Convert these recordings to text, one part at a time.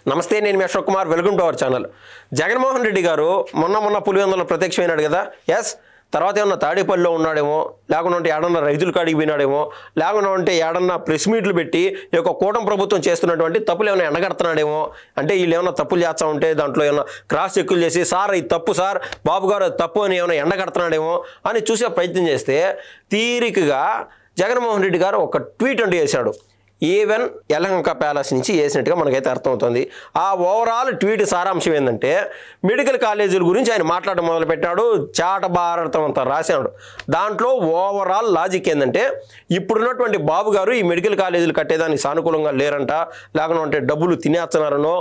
నమస్తే, నేను మీ Ashok Kumar. Welcome to our channel. Jaganmohan Reddy గారు మొన్న పులివెందులలో ప్రత్యక్షమైనాడు కదా. ఎస్, తర్వాత ఏమన్నా తాడేపల్లిలో ఉన్నాడేమో, లేకుండా ఉంటే ఏడన్నా రైతుల కాడికి పోయినాడేమో, లేకుండా ఉంటే ఏడన్నా ప్రెస్ మీట్లు పెట్టి ఈ యొక్క కూటమి ప్రభుత్వం చేస్తున్నటువంటి తప్పులు ఏమైనా ఎండగడుతున్నాడేమో, అంటే వీళ్ళు ఏమైనా తప్పులు చేస్తూ ఉంటే దాంట్లో ఏమైనా క్రాస్ చెక్కులు చేసి సార్ ఇది తప్పు సార్, బాబు గారు తప్పు అని ఏమైనా ఎండగడుతున్నాడేమో అని చూసే ప్రయత్నం చేస్తే తీరికగా జగన్మోహన్ రెడ్డి గారు ఒక ట్వీట్ అంటూ చేశాడు. ఈవెన్ యలహంక ప్యాలెస్ నుంచి వేసినట్టుగా మనకైతే అర్థమవుతుంది. ఆ ఓవరాల్ ట్వీట్ సారాంశం ఏంటంటే, మెడికల్ కాలేజీల గురించి ఆయన మాట్లాడడం మొదలుపెట్టాడు. చాట భారతం అంతా రాశాడు. దాంట్లో ఓవరాల్ లాజిక్ ఏంటంటే, ఇప్పుడున్నటువంటి బాబు గారు ఈ మెడికల్ కాలేజీలు కట్టేదానికి సానుకూలంగా లేరంట, లేకుండా డబ్బులు తినేస్తున్నారనో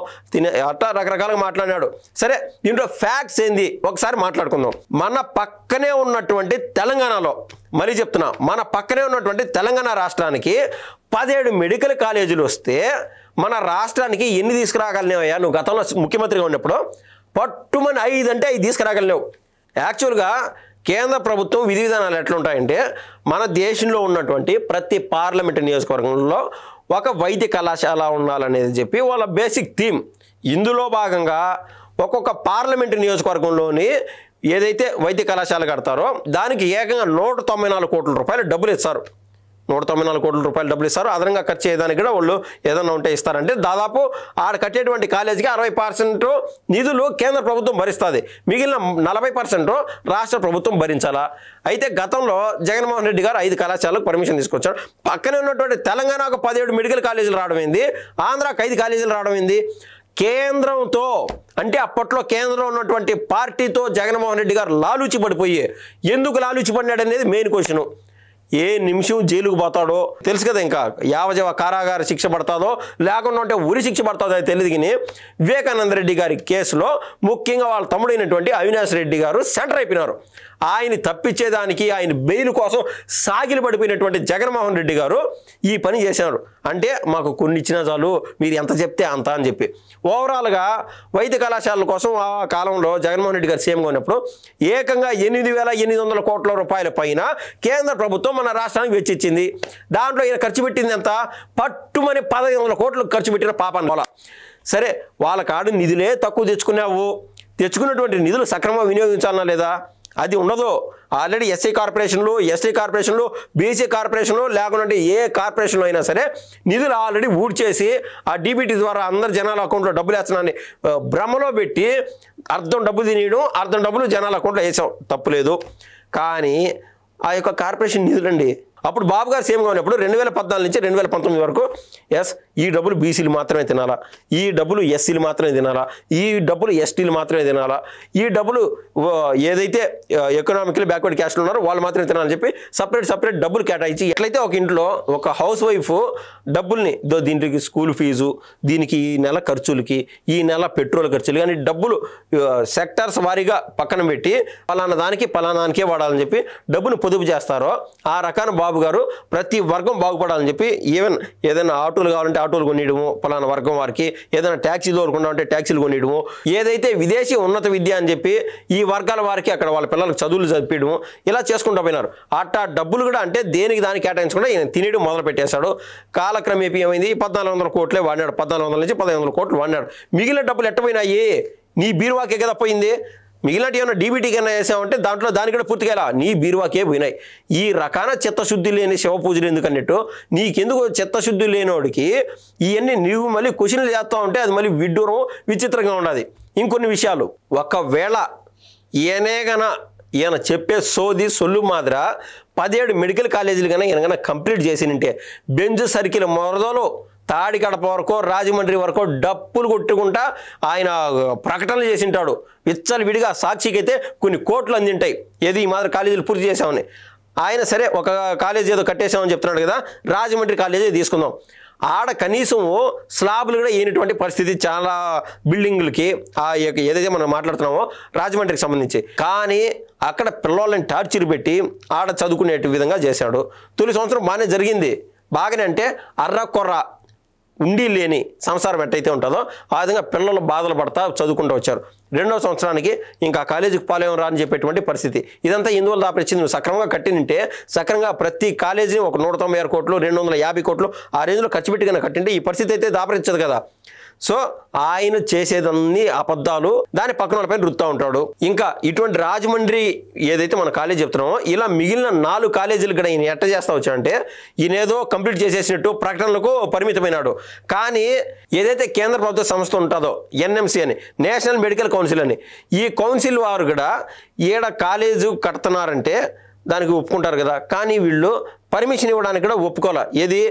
అట్లా రకరకాలుగా మాట్లాడాడు. సరే, దీంట్లో ఫ్యాక్ట్స్ ఏంది ఒకసారి మాట్లాడుకుందాం. మన పక్కనే ఉన్నటువంటి తెలంగాణలో, మరీ చెప్తున్నా, మన పక్కనే ఉన్నటువంటి తెలంగాణ రాష్ట్రానికి 17 మెడికల్ కాలేజీలు వస్తే మన రాష్ట్రానికి ఎన్ని తీసుకురాగలిగినావయ్యా? నువ్వు గతంలో ముఖ్యమంత్రిగా ఉన్నప్పుడు పట్టుమని 5 అంటే 5 తీసుకురాగలిగినావు. యాక్చువల్గా కేంద్ర ప్రభుత్వం విధి విధానాలు ఎట్లుంటాయంటే, మన దేశంలో ఉన్నటువంటి ప్రతి పార్లమెంటు నియోజకవర్గంలో ఒక వైద్య కళాశాల ఉండాలనేది చెప్పి వాళ్ళ బేసిక్ థీమ్. ఇందులో భాగంగా ఒక్కొక్క పార్లమెంటు నియోజకవర్గంలోని ఏదైతే వైద్య కళాశాల కడతారో దానికి ఏకంగా 194 కోట్ల రూపాయలు డబ్బులు ఇస్తారు. 194 కోట్ల రూపాయలు డబ్బులు ఇస్తారు. అదనంగా ఖర్చు చేయడానికి కూడా వాళ్ళు ఏదైనా ఉంటే ఇస్తారంటే, దాదాపు ఆడ కట్టేటువంటి కాలేజీకి 60% నిధులు కేంద్ర ప్రభుత్వం భరిస్తుంది. మిగిలిన 40% రాష్ట్ర ప్రభుత్వం భరించాలా. అయితే గతంలో జగన్మోహన్ రెడ్డి గారు 5 కళాశాలకు పర్మిషన్ తీసుకొచ్చారు. పక్కనే ఉన్నటువంటి తెలంగాణకు 17 మెడికల్ కాలేజీలు రావడం ఏంది, ఆంధ్రాకు 5 కాలేజీలు రావడం ఏంది? కేంద్రంతో, అంటే అప్పట్లో కేంద్రంలో ఉన్నటువంటి పార్టీతో జగన్మోహన్ రెడ్డి గారు లాలూచి పడిపోయి, ఎందుకు లాలూచి పడినాడు అనేది మెయిన్ క్వశ్చన్. ఏ నిమిషం జైలుకు పోతాడో తెలుసు కదా, ఇంకా యావజీవ కారాగార శిక్ష పడతాదో లేకుండా ఉంటే ఉరి శిక్ష పడతాదో అది తెలియదు. కానీ వివేకానంద రెడ్డి గారి కేసులో ముఖ్యంగా వాళ్ళ తమ్ముడైనటువంటి అవినాష్ రెడ్డి గారు సెంటర్ అయిపోయినారు. ఆయన తప్పించేదానికి, ఆయన బెయిల్ కోసం సాగిలి పడిపోయినటువంటి జగన్మోహన్ రెడ్డి గారు ఈ పని చేశారు. అంటే మాకు కొన్ని ఇచ్చినా చాలు, మీరు ఎంత చెప్తే అంత అని చెప్పి ఓవరాల్గా వైద్య కళాశాలల కోసం ఆ కాలంలో జగన్మోహన్ రెడ్డి గారు సీఎంగా ఉన్నప్పుడు ఏకంగా 8,800 కోట్ల రూపాయల పైన కేంద్ర ప్రభుత్వం మన రాష్ట్రానికి వెచ్చించింది. దాంట్లో ఈయన ఖర్చు పెట్టింది ఎంత? పట్టుమని 1,500 కోట్లు ఖర్చు పెట్టిన పాపాన్ని పోలా. సరే, వాళ్ళ కాడు నిధులే తక్కువ తెచ్చుకున్నావు, తెచ్చుకున్నటువంటి నిధులు సక్రమంగా వినియోగించాలన్నా లేదా? అది ఉండదు. ఆల్రెడీ ఎస్సీ కార్పొరేషన్లు, ఎస్టీ కార్పొరేషన్లు, బీసీ కార్పొరేషన్లు, లేకుంటే ఏ కార్పొరేషన్లో అయినా సరే నిధులు ఆల్రెడీ ఊడ్చేసి ఆ డీబీటీ ద్వారా అందరు జనాల అకౌంట్లో డబ్బులు వేస్తున్నారని భ్రమలో పెట్టి అర్ధం డబ్బులు తినేయడం, అర్ధం డబ్బులు జనాల అకౌంట్లో వేసాం, తప్పులేదు. కానీ ఆ యొక్క కార్పొరేషన్ నిధులండి, అప్పుడు బాబు గారు సీఎంగా ఉన్నప్పుడు 2014 నుంచి 2019 వరకు ఎస్, ఈ డబ్బులు బీసీలు మాత్రమే తినాలా, ఈ డబ్బులు ఎస్సీలు మాత్రమే తినాలా, ఈ డబ్బులు ఎస్టీలు మాత్రమే తినాలా, ఈ డబ్బులు ఏదైతే ఎకనామికలీ బ్యాక్వర్డ్ క్యాస్ట్లు ఉన్నారో వాళ్ళు మాత్రమే తినాలని చెప్పి సపరేట్ డబ్బులు కేటాయించి, ఎట్లయితే ఒక ఇంట్లో ఒక హౌస్ వైఫ్ డబ్బుల్ని దీనికి స్కూల్ ఫీజు, దీనికి ఈ నెల ఖర్చులకి, ఈ నెల పెట్రోల్ ఖర్చులు కానీ డబ్బులు సెక్టార్స్ వారీగా పక్కన పెట్టి పలానా దానికే వాడాలని చెప్పి డబ్బును పొదుపు చేస్తారో, ఆ రకాన బాబు గారు ప్రతి వర్గం బాగుపడాలని చెప్పి ఈవెన్ ఏదైనా ఆటోలు కావాలంటే ఆటోలు కొనియడము, పలానా వర్గం వారికి ఏదైనా ట్యాక్సీలు కోరుకున్నా అంటే ట్యాక్సీలు కొనియడము, ఏదైతే విదేశీ ఉన్నత విద్య అని చెప్పి ఈ వర్గాల వారికి అక్కడ వాళ్ళ పిల్లలకు చదువులు చదివించడము, ఇలా చేసుకుంటూ పోయినారు. అట్టా డబ్బులు కూడా అంటే దేనికి దానికి కేటాయించకుండా ఈయన తినేయడం మొదలు పెట్టేశాడు. కాలక్రమేపీ ఏమైంది, 1,400 కోట్లే వాడినాడు. 1,400 నుంచి 1,500 కోట్లు వాడినాడు. మిగిలిన డబ్బులు ఎట్టపోయినాయి? నీ బీరువాకే కదా పోయింది. మిగిలినట్టు ఏమైనా డీబీటీ కన్నా వేసామంటే దాంట్లో దానికి కూడా పూర్తిగా నీ బీరువాకే పోయినాయి. ఈ రకాన చిత్తశుద్ధి లేని శివ పూజలు ఎందుకన్నట్టు, నీకెందుకు చిత్తశుద్ధి లేనివాడికి ఇవన్నీ నువ్వు మళ్ళీ క్వశ్చన్లు చేస్తూ ఉంటే అది మళ్ళీ విడ్డూరం, విచిత్రంగా ఉండదు. ఇంకొన్ని విషయాలు, ఒకవేళ ఈయన చెప్పే సొల్లు మాదిర 17 మెడికల్ కాలేజీలు కన్నా ఈయన కంప్లీట్ చేసినంటే బెంజ్ సర్కిల్ మొదలు తాడి కడప వరకు, రాజమండ్రి వరకు డప్పులు కొట్టుకుంటా ఆయన ప్రకటనలు చేసింటాడు. విచ్చలు విడిగా సాక్షికైతే కొన్ని కోట్లు అందింటాయి. ఏది ఈ మాదిరి కాలేజీలు పూర్తి చేసామని. ఆయన సరే ఒక కాలేజీ ఏదో కట్టేసామని చెప్తున్నాడు కదా, రాజమండ్రి కాలేజీ తీసుకుందాం. ఆడ కనీసం స్లాబ్లు కూడా వేయనటువంటి పరిస్థితి చాలా బిల్డింగులకి, ఆ ఏదైతే మనం మాట్లాడుతున్నామో రాజమండ్రికి సంబంధించి. కానీ అక్కడ పిల్లల్ని టార్చర్ పెట్టి ఆడ చదువుకునే విధంగా చేశాడు. తొలి సంవత్సరం బాగానే జరిగింది. బాగానే అంటే అర్రకొర్ర ఉండి లేని సంసారం ఎట్టయితే ఉంటుందో ఆ విధంగా పిల్లలు బాధలు పడతా చదువుకుంటూ వచ్చారు. రెండవ సంవత్సరానికి ఇంకా కాలేజీకి పాలేం రా అని చెప్పేటువంటి పరిస్థితి. ఇదంతా ఇందువల్ల దాపరిచింది. నువ్వు సక్రమంగా కట్టింటే సక్రమంగా ప్రతి కాలేజీని ఒక 196 కోట్లు 250 కోట్లు ఆ రేంజ్లో ఖర్చు పెట్టి కట్టింటే ఈ పరిస్థితి అయితే దాపరించదు కదా. సో ఆయన చేసేదన్నీ అబద్ధాలు, దాని పక్కన వాళ్ళపైన రుత్తా ఉంటాడు. ఇంకా ఇటువంటి రాజమండ్రి ఏదైతే మన కాలేజ్ చెప్తున్నామో ఇలా మిగిలిన 4 కాలేజీలు కూడా ఈయన ఎట్ట చేస్తా వచ్చాడంటే ఈయనేదో కంప్లీట్ చేసేసినట్టు ప్రకటనలకు పరిమితమైనాడు. కానీ ఏదైతే కేంద్ర ప్రభుత్వ సంస్థ ఉంటుందో ఎన్ఎంసీ అని, నేషనల్ మెడికల్ కౌన్సిల్ అని, ఈ కౌన్సిల్ వారు కూడా ఈడ కాలేజు కడుతున్నారంటే దానికి ఒప్పుకుంటారు కదా. కానీ వీళ్ళు పర్మిషన్ ఇవ్వడానికి కూడా ఒప్పుకోలే. ఏది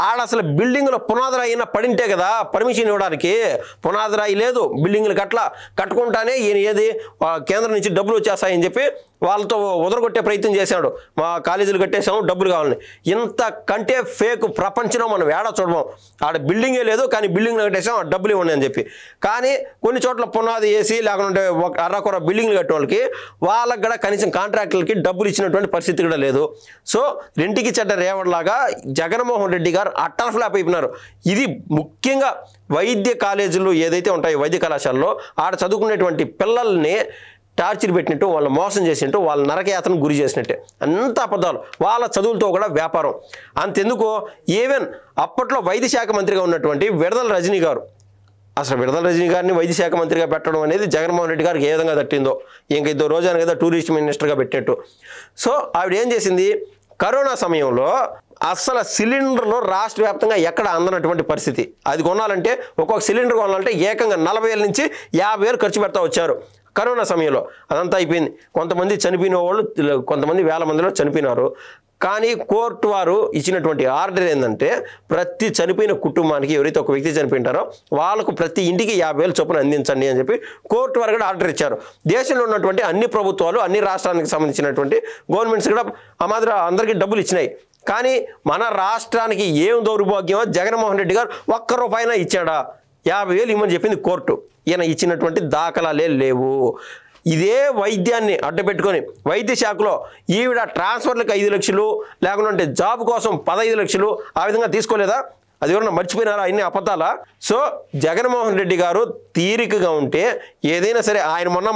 ఆడ అసలు బిల్డింగ్లో పునాదిరాయి అయినా పడింటే కదా పర్మిషన్ ఇవ్వడానికి. పునాదిరాయి లేదు, బిల్డింగ్లు కట్టుకుంటానే ఈయన ఏది కేంద్రం నుంచి డబ్బులు వచ్చేస్తాయని చెప్పి వాళ్ళతో వదలగొట్టే ప్రయత్నం చేశాడు. మా కాలేజీలు కట్టేసాము, డబ్బులు కావాలని. ఇంత కంటే ఫేక్ ప్రపంచంలో మనం ఏడా చూడము. ఆడ బిల్డింగే లేదు కానీ బిల్డింగ్లు కట్టేసాం, డబ్బులు ఇవ్వండి అని చెప్పి. కానీ కొన్ని చోట్ల పునాది వేసి లేకుంటే అర్రకొర బిల్డింగ్లు కట్టే వాళ్ళకి కూడా కనీసం కాంట్రాక్టులకి డబ్బులు ఇచ్చినటువంటి పరిస్థితి కూడా లేదు. సో రెంటికి చెడ్డ రేవడిలాగా జగన్మోహన్ రెడ్డి గారు అట్టర్ ఫ్లాప్ అయిపోయినారు. ఇది ముఖ్యంగా వైద్య కాలేజీలు ఏదైతే ఉంటాయో వైద్య కళాశాలలో ఆడ చదువుకునేటువంటి పిల్లల్ని టార్చర్ పెట్టినట్టు, వాళ్ళు మోసం చేసినట్టు, వాళ్ళ నరకయాతనకు గురి చేసినట్టే. అంత అబద్ధాలు. వాళ్ళ చదువులతో కూడా వ్యాపారం. అంతెందుకు ఈవెన్ అప్పట్లో వైద్య శాఖ మంత్రిగా ఉన్నటువంటి విడదల రజనీ గారు, అసలు విడదల రజనీ గారిని వైద్య శాఖ మంత్రిగా పెట్టడం అనేది జగన్మోహన్ రెడ్డి గారికి ఏ విధంగా తట్టిందో, ఇంక ఇద్దరు రోజాను కదా టూరిస్ట్ మినిస్టర్గా పెట్టినట్టు. సో ఆవిడ ఏం చేసింది, కరోనా సమయంలో అసలు సిలిండర్లు రాష్ట్ర వ్యాప్తంగా ఎక్కడ అందనటువంటి పరిస్థితి. అది కొనాలంటే ఒక్కొక్క సిలిండర్ కొనాలంటే ఏకంగా 40,000 నుంచి 50,000 ఖర్చు పెడతా వచ్చారు కరోనా సమయంలో. అదంతా అయిపోయింది. కొంతమంది చనిపోయిన వాళ్ళు, కొంతమంది వేల మందిలో చనిపోయినారు. కానీ కోర్టు వారు ఇచ్చినటువంటి ఆర్డర్ ఏంటంటే ప్రతి చనిపోయిన కుటుంబానికి, ఎవరైతే ఒక వ్యక్తి చనిపోయింటారో వాళ్ళకు ప్రతి ఇంటికి 50,000 చొప్పున అందించండి అని చెప్పి కోర్టు వారు కూడా ఆర్డర్ ఇచ్చారు. దేశంలో ఉన్నటువంటి అన్ని ప్రభుత్వాలు, అన్ని రాష్ట్రానికి సంబంధించినటువంటి గవర్నమెంట్స్ కూడా ఆ మాదిరి అందరికీ డబ్బులు ఇచ్చినాయి. కానీ మన రాష్ట్రానికి ఏం దౌర్భాగ్యమో జగన్మోహన్ రెడ్డి గారు ఒక్క రూపాయినా ఇచ్చాడా? 50,000 ఇవ్వమని చెప్పింది కోర్టు. ఈయన ఇచ్చినటువంటి దాఖలాలే లేవు. ఇదే వైద్యాన్ని అడ్డుపెట్టుకొని వైద్య శాఖలో ఈవిడ ట్రాన్స్ఫర్లకు 5 లక్షలు లేకుంటే జాబ్ కోసం 15 లక్షలు ఆ విధంగా తీసుకోలేదా? అది ఎవరన్నా మర్చిపోయినారా? అన్ని అబద్ధాలా? సో జగన్మోహన్ రెడ్డి గారు తీరికగా ఉంటే ఏదైనా సరే, ఆయన మొన్న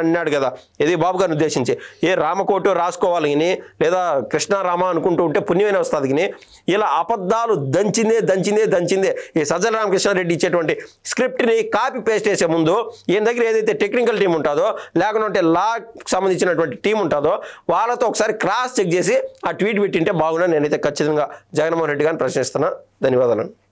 అన్నాడు కదా ఏది బాబు గారిని ఉద్దేశించి, ఏ రామకోటో రాసుకోవాలి కానీ లేదా కృష్ణారామ అనుకుంటూ ఉంటే పుణ్యమైన వస్తుంది కానీ, ఇలా అబద్ధాలు దంచిందే ఈ సజ్జల రామకృష్ణారెడ్డి ఇచ్చేటువంటి స్క్రిప్ట్ని కాపీ పేస్ట్ చేసే ముందు ఈయన దగ్గర ఏదైతే టెక్నికల్ టీం ఉంటుందో లేకుంటే లాకి సంబంధించినటువంటి టీం ఉంటుందో వాళ్ళతో ఒకసారి క్రాస్ చెక్ చేసి ఆ ట్వీట్ పెట్టింటే బాగున్నా నేనైతే ఖచ్చితంగా జగన్మోహన్ రెడ్డి గారిని ప్రశ్నిస్తున్నా. ధన్యవాదాలు.